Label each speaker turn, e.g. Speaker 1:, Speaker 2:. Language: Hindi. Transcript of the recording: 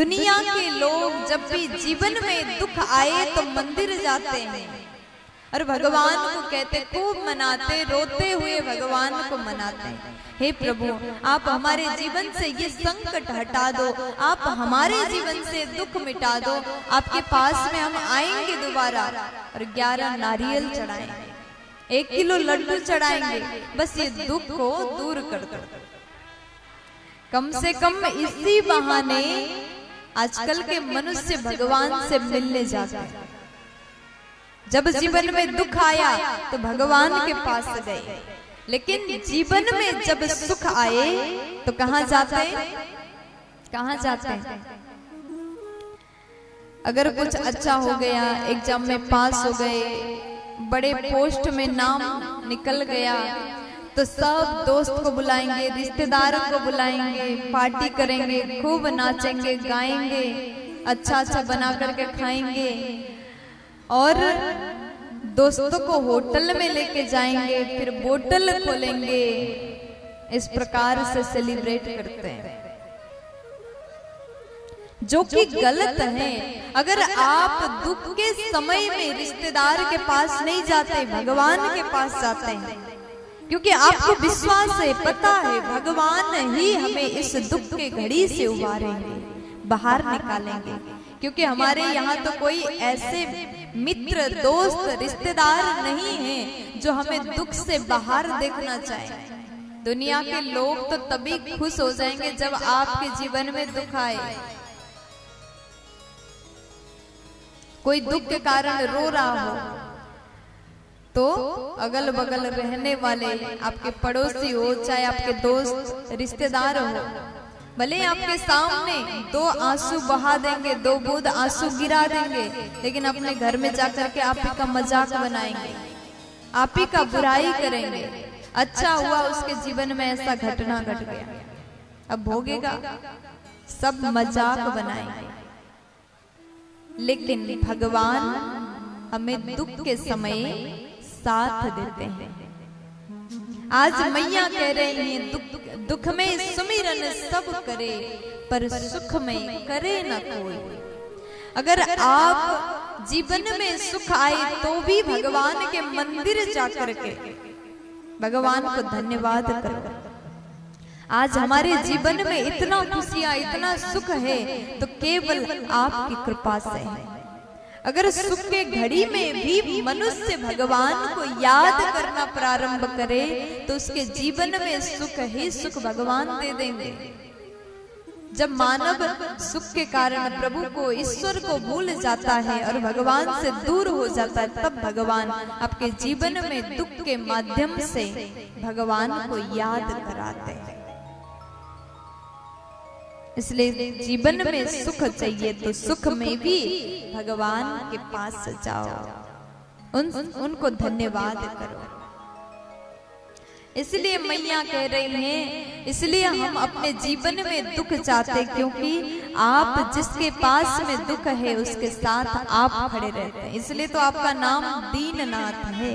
Speaker 1: दुनिया के लोग जब भी जीवन में दुख आए तो मंदिर जाते हैं और भगवान को कहते, खूब मनाते, रोते हुए भगवान को मनाते हैं, हे प्रभु आप हमारे जीवन से ये संकट हटा दो, आप हमारे जीवन से दुख मिटा दो, आपके पास में हम आएंगे दोबारा और 11 नारियल चढ़ाएंगे, 1 किलो लड्डू चढ़ाएंगे, बस ये दुख को दूर कर दो। कम से कम इसी बहाने आजकल के मनुष्य भगवान से मिलने जाते हैं। जब जीवन में दुख आया तो भगवान के पास गए, लेकिन जीवन में जब सुख आए तो कहां जाते हैं? कहां जाते हैं? अगर कुछ अच्छा हो गया, एग्जाम में पास हो गए, बड़े पोस्ट में नाम निकल गया, तो सब दोस्त को बुलाएंगे, रिश्तेदारों को बुलाएंगे, पार्टी करेंगे, खूब नाचेंगे, गाएंगे, अच्छा अच्छा बना करके खाएंगे और दोस्तों को होटल में लेके जाएंगे, फिर बोतल खोलेंगे। इस प्रकार से सेलिब्रेट करते हैं, जो कि गलत है। अगर आप दुख के समय में रिश्तेदार के पास नहीं जाते, भगवान के पास जाते हैं, क्योंकि आपको विश्वास है, पता है भगवान ही हमें इस दुख के घड़ी से उबारेंगे, बाहर निकालेंगे। क्योंकि हमारे यहाँ तो कोई ऐसे मित्र, दोस्त, रिश्तेदार नहीं है जो हमें दुख से बाहर देखना चाहे। दुनिया के लोग तो तभी खुश हो जाएंगे जब आपके जीवन में दुख आए। कोई दुख के कारण रो रहा हो तो अगल बगल रहने वाले, आपके पड़ोसी हो, चाहे आपके दोस्त, रिश्तेदार हो, भले आपके सामने 2 आंसू बहा देंगे, 2 बूंद आंसू गिरा देंगे, लेकिन अपने घर में जाकर के आप ही का मजाक बनाएंगे, आप ही का बुराई करेंगे। अच्छा हुआ उसके जीवन में ऐसा घटना घट गया, अब भोगेगा, सब मजाक बनाएंगे। लेकिन भगवान हमें दुख के समय साथ देते हैं। आज मैया कह रही हैं, दुख में सुमिरन सब करे, पर सुख में करे न कोई। अगर आप जीवन में सुख आए तो भी भगवान के मंदिर जाकर के भगवान को धन्यवाद करो। आज हमारे जीवन में इतना खुशियां, इतना सुख है तो केवल आपकी कृपा से है। अगर सुख के घड़ी में भी मनुष्य भगवान को याद करना प्रारंभ करे तो उसके जीवन में सुख ही सुख भगवान दे देंगे। जब मानव सुख के कारण प्रभु को, ईश्वर को भूल जाता है और भगवान से दूर हो जाता है, तब भगवान आपके जीवन में दुख के माध्यम से भगवान को याद कराते हैं। इसलिए जीवन में सुख चाहिए तो सुख में भी भगवान के पास जाओ, उनको धन्यवाद करो। इसलिए मैया कह रही हैं, इसलिए हम अपने जीवन में दुख चाहते, क्योंकि आप जिसके पास में दुख है उसके साथ आप खड़े रहते हैं। इसलिए तो आपका नाम दीननाथ है।